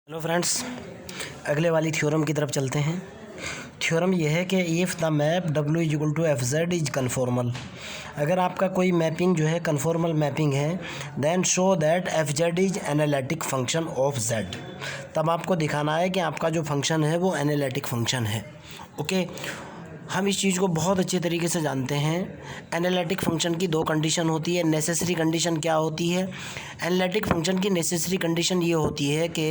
Hello friends, अगले वाली theorem की तरफ चलते हैं। थ्योरम यह है कि if the map W is equal to F Z is conformal, अगर आपका कोई मैपिंग जो है कन्फॉर्मल मैपिंग है, then show that F Z is analytic function of Z, तब आपको दिखाना है कि आपका जो फंक्शन है वो एनालिटिक फंक्शन है। ओके, हम इस चीज़ को बहुत अच्छे तरीके से जानते हैं। एनालिटिक फंक्शन की दो कंडीशन होती है। नेसेसरी कंडीशन क्या होती है? एनालिटिक फंक्शन की नेसेसरी कंडीशन ये होती है कि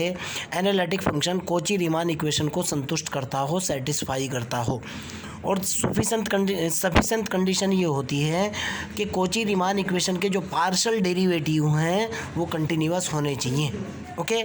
analytic function Kochi Riemann equation को संतुष्ट करता हो, सेटिस्फाई करता हो। और सफिशेंट कंडीशन ये होती है कि कोची रीमान इक्वेशन के जो पार्शियल डेरिवेटिव हैं वो कंटिन्यूअस होने चाहिए। ओके,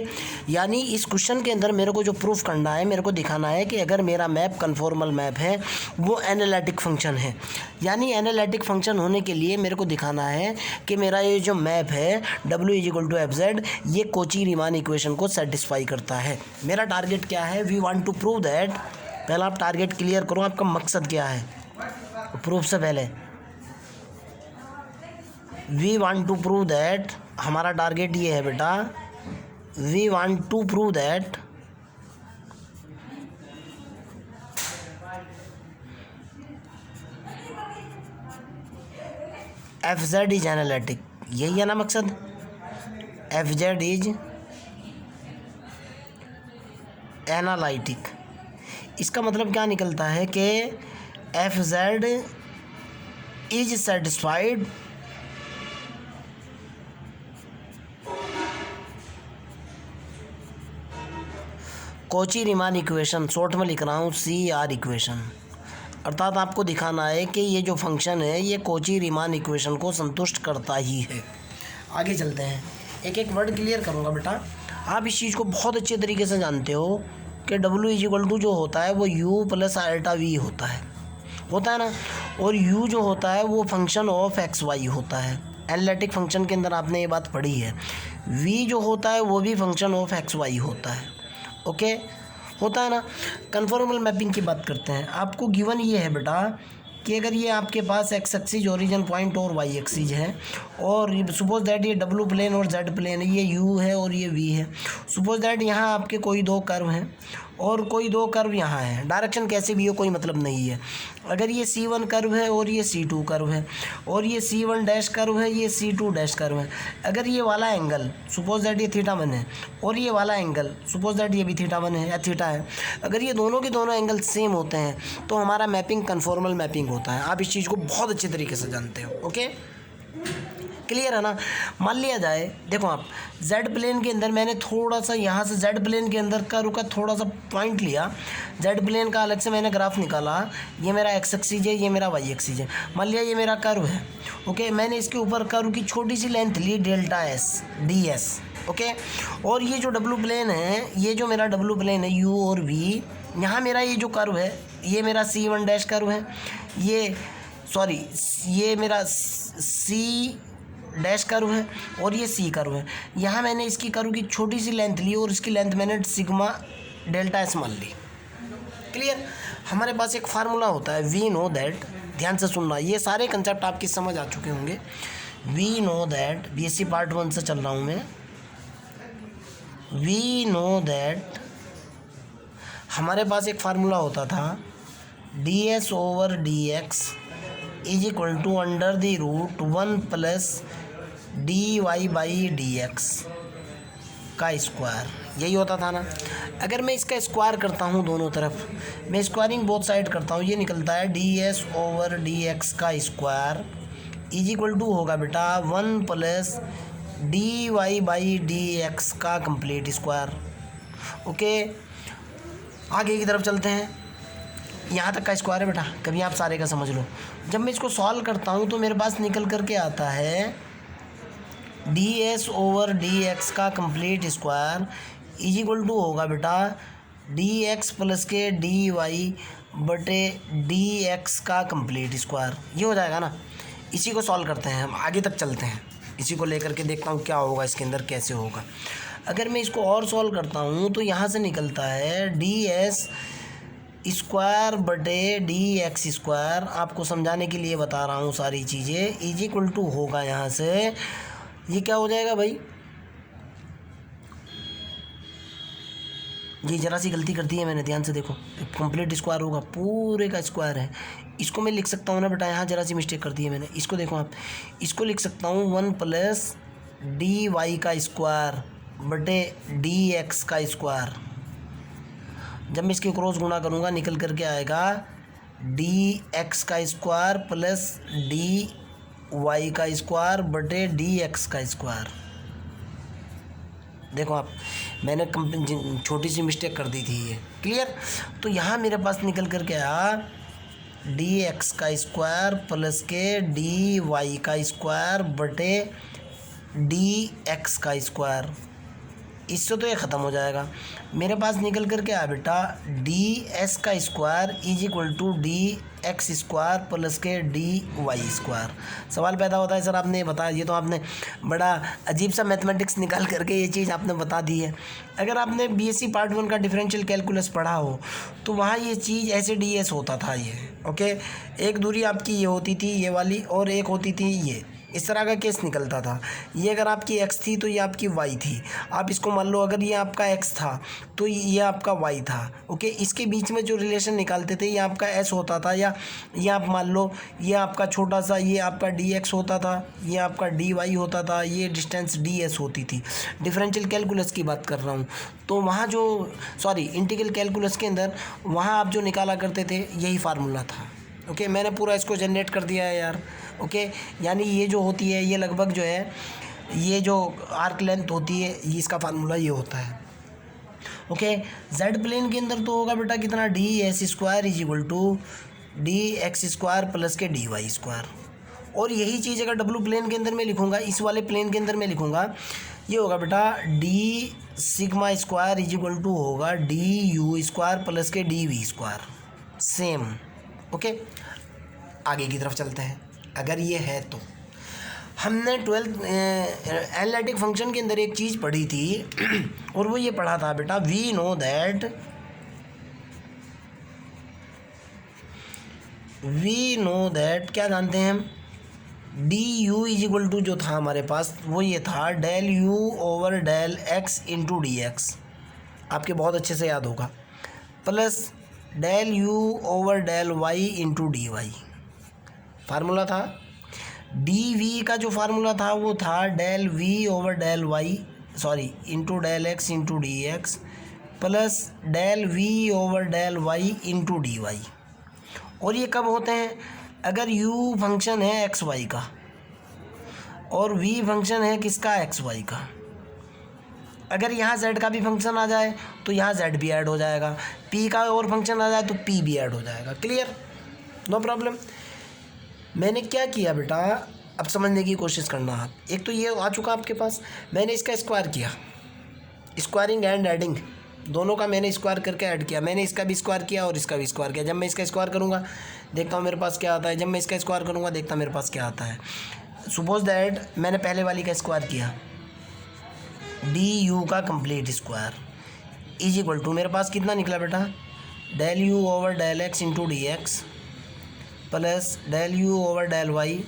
यानी इस क्वेश्चन के अंदर मेरे को जो प्रूफ करना है, मेरे को दिखाना है कि अगर मेरा मैप कन्फॉर्मल मैप है वो एनालिटिक फंक्शन है। यानी एनालिटिक फंक्शन होने के लिए मेरे को दिखाना है कि मेरा ये जो मैप है W is equal to F Z, ये कोची रीमान इक्वेशन को सेटिस्फाई करता है। मेरा टारगेट क्या है? We want to prove that. पहला आप टारगेट क्लियर करो, आपका मकसद क्या है प्रूफ से पहले। We want to prove that, हमारा टारगेट ये है बेटा, we want to prove that F Z is analytic. यही है ना मकसद? F Z is analytic. इसका मतलब क्या निकलता है कि F Z is satisfied Cauchy Riemann equation, short में लिख रहा हूँ CR इक्वेशन। अर्थात आपको दिखाना है कि ये जो फंक्शन है ये कोची रीमान इक्वेशन को संतुष्ट करता ही है। आगे चलते हैं, एक एक वर्ड क्लियर करूँगा बेटा। आप इस चीज़ को बहुत अच्छे तरीके से जानते हो कि W इज इक्वल टू जो होता है वो U प्लस आल्टा V होता है ना। और U जो होता है वो फंक्शन ऑफ XY होता है। एनालिटिक फंक्शन के अंदर आपने ये बात पढ़ी है। V जो होता है वो भी फंक्शन ऑफ XY होता है। ओके, होता है ना। कन्फॉर्मल मैपिंग की बात करते हैं। आपको गिवन ये है बेटा कि अगर ये आपके पास एक्स एक्सिस ओरिजिन पॉइंट और वाई एक्सिस है, और सपोज दैट ये डब्लू प्लेन और जेड प्लेन है, ये यू है और ये वी है। सपोज दैट यहाँ आपके कोई दो कर्व हैं और कोई दो कर्व यहाँ है, डायरेक्शन कैसे भी हो कोई मतलब नहीं है। अगर ये C1 कर्व है और ये C2 कर्व है, और ये C1 डैश कर्व है, ये C2 डैश कर्व है। अगर ये वाला एंगल सपोज दैट ये θ1 है और ये वाला एंगल सपोज दैट ये भी θ1 है या थीटा है, अगर ये दोनों के दोनों एंगल सेम होते हैं तो हमारा मैपिंग कन्फॉर्मल मैपिंग होता है। आप इस चीज़ को बहुत अच्छे तरीके से जानते हो। ओके, क्लियर है ना। मान लिया जाए, देखो आप जेड प्लेन के अंदर मैंने थोड़ा सा यहाँ से जेड प्लेन के अंदर का रुका थोड़ा सा पॉइंट लिया, जेड प्लेन का अलग से मैंने ग्राफ निकाला। ये मेरा एक्स एक्सिस है, ये मेरा वाई एक्सिस है। मान लिया ये मेरा कर्व है। ओके, मैंने इसके ऊपर कर्व की छोटी सी लेंथ ली डेल्टा एस DS। ओके, और ये जो डब्लू प्लेन है, ये जो मेरा डब्लू प्लेन है U और V, यहाँ मेरा ये जो कर्व है ये मेरा C1 डैश कर्व है, ये मेरा C डैश कर्व है और ये C कर्व है। यहाँ मैंने इसकी कर्व की छोटी सी लेंथ ली और इसकी लेंथ मैंने सिग्मा डेल्टा S मान ली। क्लियर। हमारे पास एक फार्मूला होता है, वी नो दैट, ध्यान से सुनना, ये सारे कंसेप्ट आपकी समझ आ चुके होंगे। We know that, BSc part 1 से चल रहा हूँ मैं। वी नो दैट हमारे पास एक फार्मूला होता था, DS over DX is equal to under the root 1 plus DY by DX का स्क्वायर, यही होता था ना। अगर मैं इसका स्क्वायर करता हूँ दोनों तरफ, मैं स्क्वायरिंग बोथ साइड करता हूँ, ये निकलता है DS ओवर DX का स्क्वायर इज इक्वल टू होगा बेटा 1 प्लस DY बाई DX का कंप्लीट स्क्वायर। ओके, आगे की तरफ चलते हैं। यहाँ तक का स्क्वायर है बेटा, कभी आप सारे का समझ लो। जब मैं इसको सॉल्व करता हूँ तो मेरे पास निकल करके आता है DS ओवर DX का complete square is equal to होगा बेटा DX प्लस के DY बटे DX का कंप्लीट स्क्वायर। ये हो जाएगा ना। इसी को सॉल्व करते हैं, हम आगे तक चलते हैं, इसी को लेकर के देखता हूँ क्या होगा इसके अंदर, कैसे होगा। अगर मैं इसको और सॉल्व करता हूँ तो यहाँ से निकलता है DS स्क्वायर बटे DX स्क्वायर। आपको समझाने के लिए बता रहा हूँ सारी चीज़ें। इज इक्वल टू होगा यहाँ से, ये क्या हो जाएगा भाई, ये जरा सी गलती कर दी है मैंने, ध्यान से देखो, कंप्लीट स्क्वायर होगा, पूरे का स्क्वायर है। इसको मैं लिख सकता हूँ ना बेटा, यहाँ जरा सी मिस्टेक कर दी है मैंने, इसको देखो आप, इसको लिख सकता हूँ 1 प्लस डी वाई का स्क्वायर बटे डी एक्स का स्क्वायर। जब मैं इसके क्रॉस गुणा करूँगा निकल करके आएगा डी एक्स का स्क्वायर प्लस डी वाई का स्क्वायर बटे डी एक्स का स्क्वायर। देखो आप, मैंने छोटी सी मिस्टेक कर दी थी ये, क्लियर। तो यहाँ मेरे पास निकल करके आया डी एक्स का स्क्वायर प्लस के डी वाई का स्क्वायर बटे डी एक्स का स्क्वायर। इससे तो ये ख़त्म हो जाएगा। मेरे पास निकल करके आया बेटा डी एस का square is equal to D x square plus के डी वाई स्क्वायर। सवाल पैदा होता है सर आपने ये बताया, ये तो आपने बड़ा अजीब सा मैथमेटिक्स निकाल करके ये चीज़ आपने बता दी है। अगर आपने बीएससी पार्ट 1 का डिफरेंशियल कैलकुलस पढ़ा हो तो वहाँ ये चीज़ ऐसे डी एस होता था ये, ओके। एक दूरी आपकी ये होती थी ये वाली, और एक होती थी ये, इस तरह का केस निकलता था। ये अगर आपकी x थी तो ये आपकी y थी। आप इसको मान लो अगर ये आपका x था तो ये आपका y था, ओके। इसके बीच में जो रिलेशन निकालते थे ये आपका s होता था, या ये आप मान लो ये आपका छोटा सा ये आपका dx होता था, ये आपका dy होता था, ये डिस्टेंस ds होती थी। डिफरेंशियल कैलकुलस की बात कर रहा हूँ। तो वहाँ जो इंटीग्रल कैलकुलस के अंदर वहाँ आप जो निकाला करते थे यही फार्मूला था, ओके। मैंने पूरा इसको जनरेट कर दिया है यार, ओके। यानी ये जो होती है ये लगभग जो है ये जो आर्क लेंथ होती है ये इसका फार्मूला ये होता है, ओके। जेड प्लेन के अंदर तो होगा बेटा कितना, D S square is equal to D x square plus के डी वाई स्क्वायर। और यही चीज़ अगर डब्लू प्लेन के अंदर मैं लिखूँगा, इस वाले प्लेन के अंदर मैं लिखूँगा, ये होगा बेटा D sigma square is equal to होगा डी यू स्क्वायर प्लस के D V square, same, okay. आगे की तरफ चलते हैं। अगर ये है तो हमने 12th एनालिटिक फंक्शन के अंदर एक चीज़ पढ़ी थी और वो ये पढ़ा था बेटा, वी नो दैट क्या जानते हैं हम, d u is equal to जो था हमारे पास वो ये था del u over del x into d x, आपके बहुत अच्छे से याद होगा, plus del u over del y into d y. Formula था डी वी का, जो फार्मूला था वो था del v over del y into del x into d x plus del v over del y into d y. और ये कब होते हैं, अगर u फंक्शन है एक्स वाई का और v फंक्शन है किसका, एक्स वाई का। अगर यहाँ z का भी फंक्शन आ जाए तो यहाँ z भी ऐड हो जाएगा, p का और फंक्शन आ जाए तो p भी ऐड हो जाएगा, क्लियर, नो प्रॉब्लम। मैंने क्या किया बेटा, अब समझने की कोशिश करना आप। एक तो ये आ चुका आपके पास, मैंने इसका स्क्वायर किया, स्क्वायरिंग एंड एडिंग दोनों का मैंने स्क्वायर करके ऐड किया। मैंने इसका भी स्क्वायर किया और इसका भी स्क्वायर किया। जब मैं इसका स्क्वायर करूँगा देखता हूँ मेरे पास क्या आता है, जब मैं इसका स्क्वायर करूँगा देखता हूँ मेरे पास क्या आता है। सपोज दैट मैंने पहले वाली का स्क्वायर किया, डी यू का complete square is equal to मेरे पास कितना निकला बेटा, del u over del x into d x plus del u over del y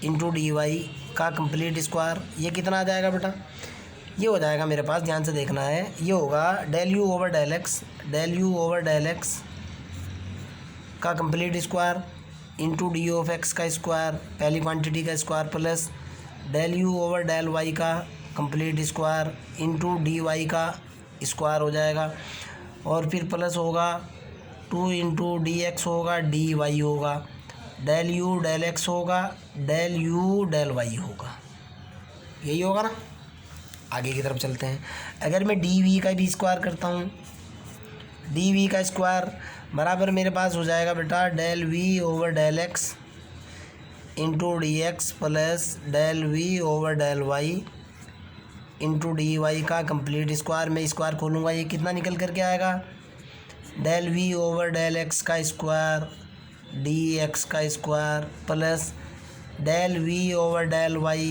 into d y का कंप्लीट स्क्वायर। ये कितना आ जाएगा बेटा, ये हो जाएगा मेरे पास, ध्यान से देखना है, ये होगा del u over del x का complete square into d of x का स्क्वायर, पहली क्वांटिटी का square, plus del u over del y का complete square into d y का स्क्वायर हो जाएगा। और फिर प्लस होगा 2 इंटू डी एक्स होगा, डी वाई होगा, डेल यू डेल एक्स होगा, डेल यू डेल वाई होगा, यही होगा ना। आगे की तरफ चलते हैं। अगर मैं डी वी का भी स्क्वायर करता हूँ, डी वी का स्क्वायर बराबर मेरे पास हो जाएगा बेटा del v over del x into d x plus del v over del y into d y का कंप्लीट स्क्वायर। मैं स्क्वायर खोलूँगा, ये कितना निकल करके आएगा, del v over del x का स्क्वायर डी एक्स का square plus del v over del y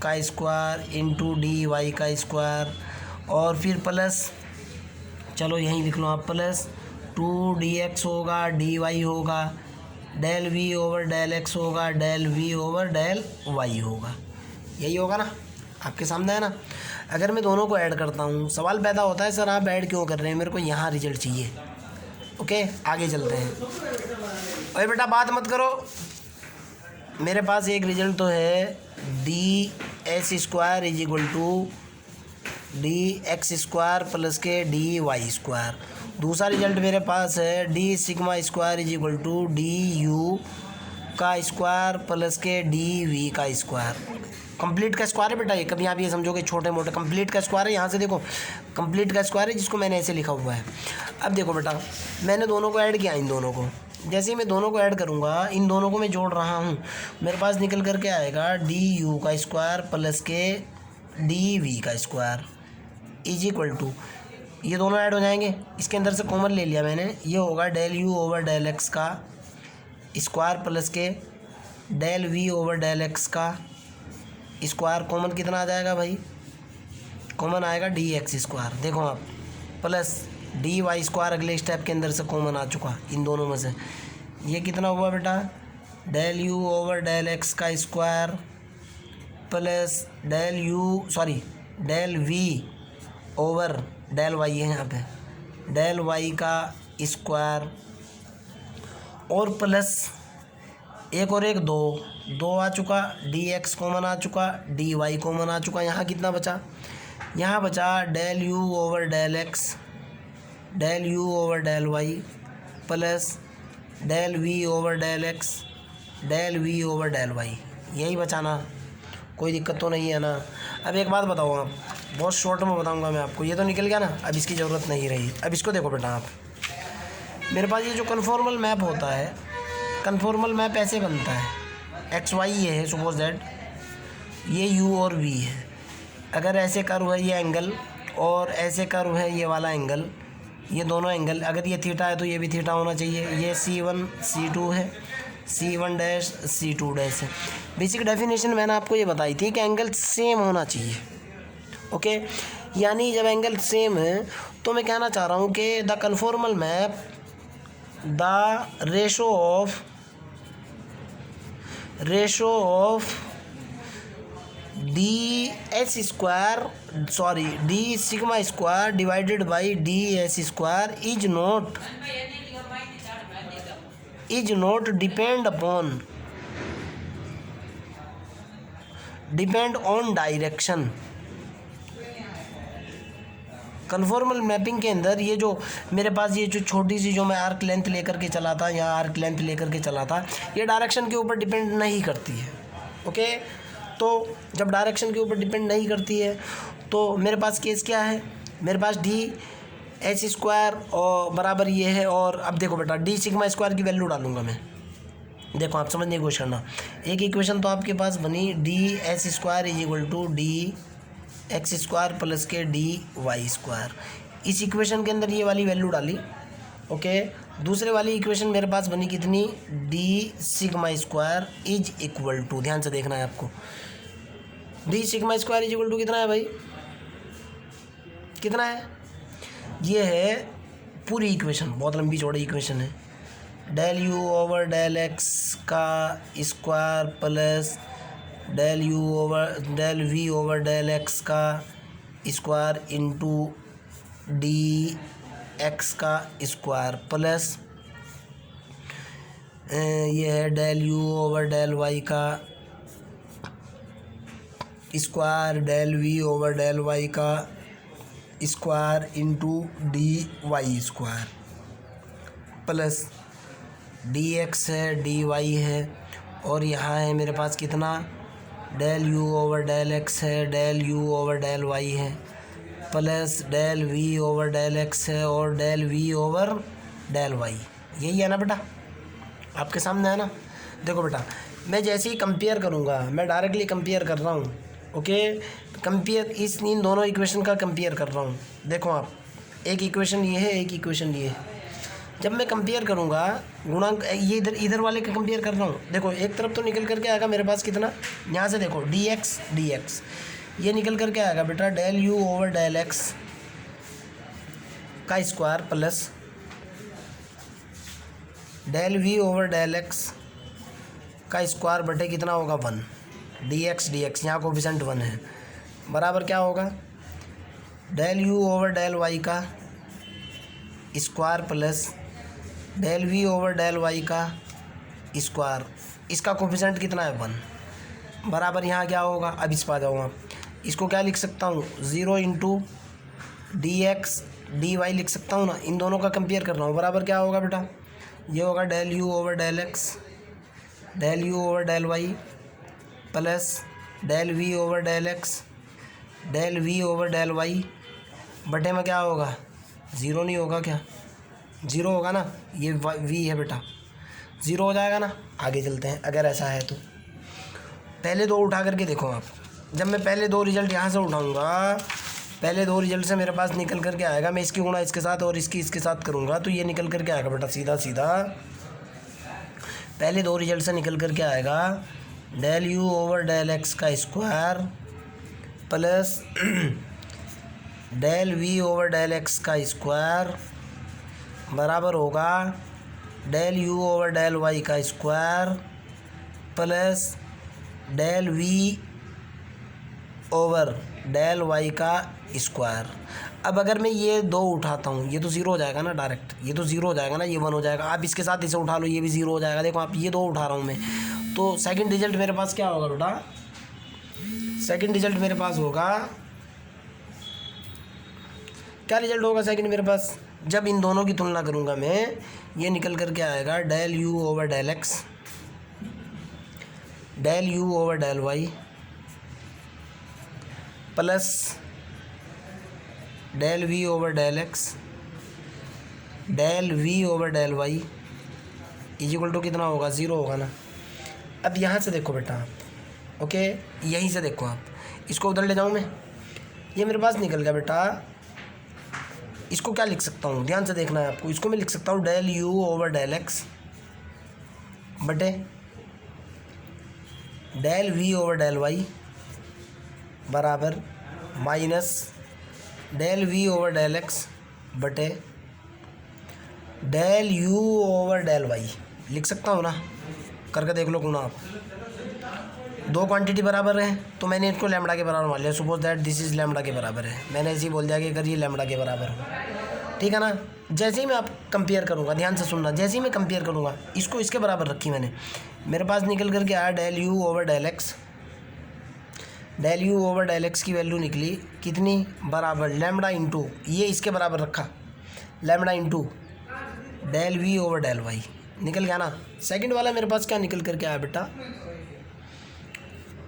का स्क्वायर इंटू डी वाई का स्क्वायर। और फिर प्लस, चलो यहीं लिख लो आप, प्लस 2 डी एक्स होगा, डी वाई होगा, del v over del x होगा, del v over del y होगा, यही होगा ना, आपके सामने है ना। अगर मैं दोनों को ऐड करता हूँ, सवाल पैदा होता है सर आप ऐड क्यों कर रहे हैं, मेरे को यहाँ रिजल्ट चाहिए। ओके आगे चलते हैं। अरे बेटा बात मत करो, मेरे पास एक रिजल्ट तो है d S square is equal to D x square plus के डी वाई स्क्वायर। दूसरा रिजल्ट मेरे पास है d sigma square is equal to d u का स्क्वायर प्लस के डी वी का स्क्वायर। कंप्लीट का स्क्वायर है बेटा ये, कभी आप ये समझोगे छोटे मोटे, कंप्लीट का स्क्वायर है। यहाँ से देखो कंप्लीट का स्क्वायर है जिसको मैंने ऐसे लिखा हुआ है। अब देखो बेटा मैंने दोनों को ऐड किया, इन दोनों को जैसे ही मैं दोनों को ऐड करूँगा, इन दोनों को मैं जोड़ रहा हूँ, मेरे पास निकल कर के आएगा डी यू का स्क्वायर प्लस के डी वी का स्क्वायर इज इक्वल टू, ये दोनों ऐड हो जाएंगे, इसके अंदर से कॉमन ले लिया मैंने, ये होगा del u over del x का square plus k del v over del x का स्क्वायर। कॉमन कितना आ जाएगा भाई, कॉमन आएगा डी एक्स स्क्वायर, देखो आप, प्लस डी वाई स्क्वायर अगले स्टेप के अंदर से कॉमन आ चुका इन दोनों में से। ये कितना हुआ बेटा, del u over del x का square plus del v over del y है यहाँ पे, डेल वाई का स्क्वायर और प्लस एक और एक दो आ चुका, डी एक्स कॉमन आ चुका, डी वाई कॉमन आ चुका। यहाँ कितना बचा, यहाँ बचा del u over del x, del u over del y plus del v over del x, del v over del y. यही बचा ना, कोई दिक्कत तो नहीं है ना। अब एक बात बताओ आप, बहुत शॉर्ट में बताऊंगा मैं आपको, ये तो निकल गया ना, अब इसकी ज़रूरत नहीं रही। अब इसको देखो बेटा आप, मेरे पास ये जो कन्फॉर्मल मैप होता है, कन्फॉर्मल मैप ऐसे बनता है, एक्स वाई ये है, सपोज दैट ये यू और वी है, अगर ऐसे कर्व है ये एंगल और ऐसे कर्व है ये वाला एंगल, ये दोनों एंगल, अगर ये थीटा है तो ये भी थीटा होना चाहिए। ये C1 C2 है, C1 डैश C2 डैश है। बेसिक डेफिनेशन मैंने आपको ये बताई थी कि एंगल सेम होना चाहिए। ओके यानी जब एंगल सेम है तो मैं कहना चाह रहा हूँ कि the conformal map, the ratio of D sigma square divided by D S square is not depend on direction. Conformal mapping के अंदर ये जो मेरे पास ये जो छोटी सी जो मैं आर्क लेंथ लेकर के चला था, यहाँ आर्क लेंथ लेकर के चला था, ये डायरेक्शन के ऊपर डिपेंड नहीं करती है। ओके तो जब डायरेक्शन के ऊपर डिपेंड नहीं करती है तो मेरे पास केस क्या है, मेरे पास डी एच स्क्वायर और बराबर ये है। और अब देखो बेटा डी सिग्मा स्क्वायर की वैल्यू डालूंगा मैं, देखो आप समझने की कोशिश करना। एक इक्वेशन तो आपके पास बनी d h square is equal to D x square plus के डी वाई स्क्वायर, इस इक्वेशन के अंदर ये वाली वैल्यू डाली। ओके दूसरे वाली इक्वेशन मेरे पास बनी कितनी, d sigma square is equal to, ध्यान से देखना है आपको, d sigma square is equal to कितना है भाई, कितना है, ये है पूरी इक्वेशन, बहुत लंबी चौड़ी इक्वेशन है, del u over del x का square plus del v over del x का स्क्वायर इंटू डी एक्स का स्क्वायर प्लस ये है del u over del y का square, del v over del y का square into d Y square plus d x है, d y है, और यहाँ है मेरे पास कितना, del u over del x है, del u over del y है, plus del v over del x है और del v over del y. यही है ना बेटा, आपके सामने है ना। देखो बेटा मैं जैसे ही कंपेयर करूँगा, मैं डायरेक्टली कंपेयर कर रहा हूँ। ओके कंपेयर इन दोनों इक्वेशन का कंपेयर कर रहा हूँ। देखो आप, एक इक्वेशन ये है, एक इक्वेशन ये है। जब मैं कंपेयर करूँगा गुणांक, ये इधर वाले का कंपेयर कर रहा हूँ, देखो एक तरफ तो निकल करके आएगा मेरे पास कितना, यहाँ से देखो डी एक्स ये निकल करके आएगा बेटा del u over del x का square plus del v over del x का स्क्वायर बटे कितना होगा 1, डी एक्स यहाँ कोफिशिएंट 1 है, बराबर क्या होगा del u over del y का square plus del v over del y का स्क्वायर, इसका कोफिशिएंट कितना है 1, बराबर यहाँ क्या होगा, अब इस पर आ जाऊँ आप, इसको क्या लिख सकता हूँ 0 into d x d y लिख सकता हूँ ना, इन दोनों का कंपेयर कर रहा हूँ, बराबर क्या होगा बेटा, ये होगा del u over del x del u over del y plus del v over del x del v over del y बटे में क्या होगा 0 नहीं होगा क्या, 0 होगा ना, ये वी है बेटा, 0 हो जाएगा ना। आगे चलते हैं, अगर ऐसा है तो पहले दो उठा करके देखो आप, जब मैं पहले दो रिजल्ट यहाँ से उठाऊँगा, पहले दो रिजल्ट से मेरे पास निकल करके आएगा, मैं इसकी गुणा इसके साथ और इसकी इसके साथ करूँगा तो ये निकल करके आएगा बेटा सीधा सीधा, पहले दो रिजल्ट से निकल करके आएगा del u over del x का square plus del v over del x का स्क्वायर बराबर होगा del u over del y का square plus del v over del y का स्क्वायर। अब अगर मैं ये दो उठाता हूँ, ये तो 0 हो जाएगा ना डायरेक्ट, ये तो 0 हो जाएगा ना, ये 1 हो जाएगा, आप इसके साथ इसे उठा लो, ये भी 0 हो जाएगा। देखो आप, ये दो उठा रहा हूँ मैं, तो सेकंड रिजल्ट मेरे पास क्या होगा बेटा, सेकंड रिजल्ट मेरे पास होगा, क्या रिजल्ट होगा सेकंड मेरे पास, जब इन दोनों की तुलना करूँगा मैं, ये निकल करके आएगा del u over del x del u over del y plus del v over del x del v over del y is equal to कितना होगा, 0 होगा ना। अब यहाँ से देखो बेटा आप, ओके, यहीं से देखो आप, इसको उधर ले जाऊँ मैं, ये मेरे पास निकल गया बेटा, इसको क्या लिख सकता हूँ, ध्यान से देखना है आपको, इसको मैं लिख सकता हूँ del u over del x बटे del v over del y बराबर minus del v over del x बटे del u over del y लिख सकता हूँ ना, करके देख लो गुणा आप, दो क्वांटिटी बराबर है तो मैंने इसको लैम्बडा के बराबर मान लिया, suppose that this is lambda के बराबर है, मैंने ऐसे ही बोल दिया कि अगर ये लैम्बडा के बराबर हो, ठीक है ना। जैसे ही मैं आप कंपेयर करूँगा, ध्यान से सुनना, जैसे ही मैं कंपेयर करूँगा, इसको इसके बराबर रखी मैंने, मेरे पास निकल करके आया del u over del x, del u over del x की वैल्यू निकली कितनी, बराबर लैम्बडा इंटू, ये इसके बराबर रखा lambda into del v over del y, निकल गया ना। सेकंड वाला मेरे पास क्या निकल करके आया बेटा,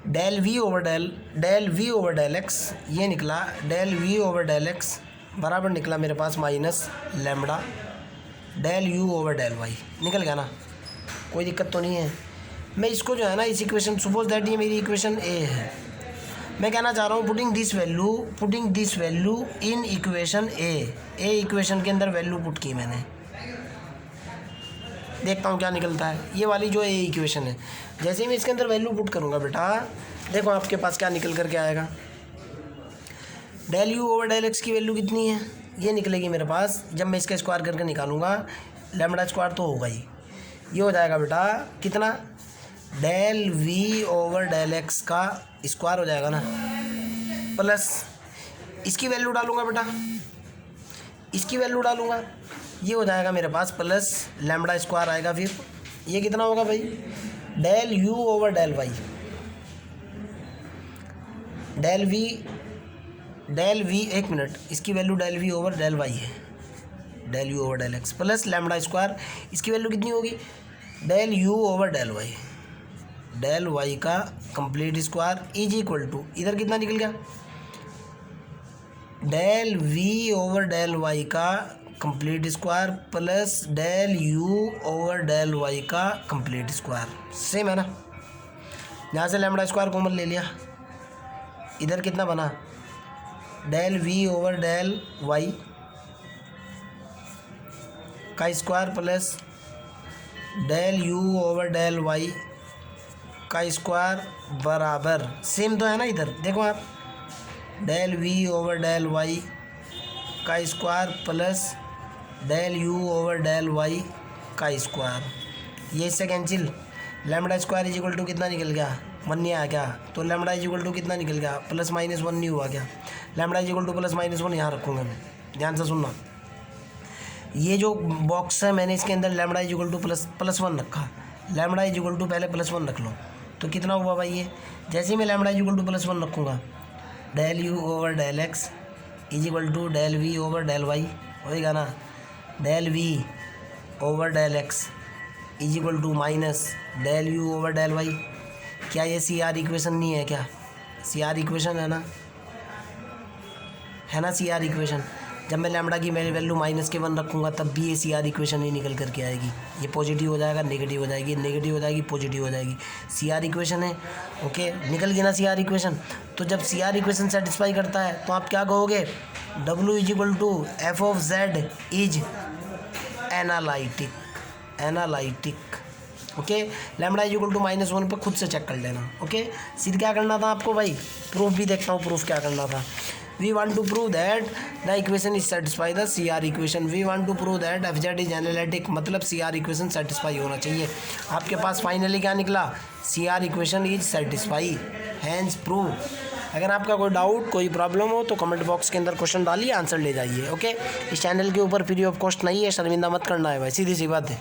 del v over del x, ये निकला del v over del x बराबर निकला मेरे पास minus lambda del u over del y, निकल गया ना, कोई दिक्कत तो नहीं है। मैं इसको जो है ना, इस इक्वेशन, सपोज दैट ये मेरी इक्वेशन ए है, मैं कहना चाह रहा हूँ putting this value in equation A equation के अंदर वैल्यू पुट की मैंने, देखता हूँ क्या निकलता है। ये वाली जो ए इक्वेशन है, जैसे ही मैं इसके अंदर वैल्यू पुट करूँगा बेटा, देखो आपके पास क्या निकल करके आएगा, del u over del x की वैल्यू कितनी है, ये निकलेगी मेरे पास, जब मैं इसका स्क्वायर करके निकालूंगा, लैम्बडा स्क्वायर तो होगा ही, ये हो जाएगा बेटा कितना, del v over del x का स्क्वायर हो जाएगा ना, प्लस इसकी वैल्यू डालूंगा बेटा, इसकी वैल्यू डालूंगा, ये हो जाएगा मेरे पास प्लस लैम्बडा स्क्वायर आएगा, फिर ये कितना होगा भाई, del u over del y del v एक मिनट, इसकी value del v over del y है, del u over del x plus lambda square, इसकी वैल्यू कितनी होगी, del u over del y का complete square is equal to, इधर कितना निकल गया, del v over del y का complete square plus del u over del y का कंप्लीट स्क्वायर, सेम है ना। यहाँ से लैम्बडा स्क्वायर कॉमन ले लिया, इधर कितना बना, del v over del y का square plus del u over del y का स्क्वायर बराबर, सेम तो है ना, इधर देखो आप, del v over del y का square plus del u over del y का स्क्वायर, ये इससे cancel, lambda square is equal to कितना निकल गया, 1 नहीं आया क्या, तो लैम्बडा इज इक्वल टू कितना निकल गया, प्लस माइनस 1 नहीं हुआ क्या, lambda is equal to plus minus 1 यहाँ रखूँगा मैं, ध्यान से सुनना। ये जो बॉक्स है मैंने इसके अंदर lambda is equal to plus 1 रखा, लैम्बडा इज इक्वल टू पहले प्लस 1 रख लो, तो कितना हुआ भाई ये, जैसे ही मैं lambda is equal to plus 1 रखूँगा, del u over del x is equal to del v over del y होएगा ना, del v over del x is equal to minus del u over del y. क्या ये C R equation नहीं है क्या, C R equation है ना C R equation. जब मैं लैम्बडा की वैल्यू -1 रखूँगा तब भी ये सी आर इक्वेशन ही निकल करके आएगी, ये पॉजिटिव हो जाएगा नेगेटिव हो जाएगी, नेगेटिव हो जाएगी पॉजिटिव हो जाएगी, सी आर इक्वेशन है। ओके, निकल गई ना सी आर इक्वेशन। तो जब सी आर इक्वेशन सेटिस्फाई करता है तो आप क्या कहोगे, W is equal to f of z is analytic. Okay, lambda is equal to -1 पे खुद से चेक कर लेना। ओके, सीधे क्या करना था आपको भाई, प्रूफ भी देखता हूँ, प्रूफ क्या करना था। We want to prove that the equation is satisfy the CR equation. We want to prove that FZ is analytic, मतलब CR equation satisfy होना चाहिए। आपके पास फाइनली क्या निकला, CR equation is satisfy, hence prove। अगर आपका कोई डाउट कोई प्रॉब्लम हो तो कमेंट बॉक्स के अंदर क्वेश्चन डालिए, आंसर ले जाइए। ओके, इस चैनल के ऊपर फ्री ऑफ कॉस्ट नहीं है, शर्मिंदा मत करना है भाई, सीधी सी बात है।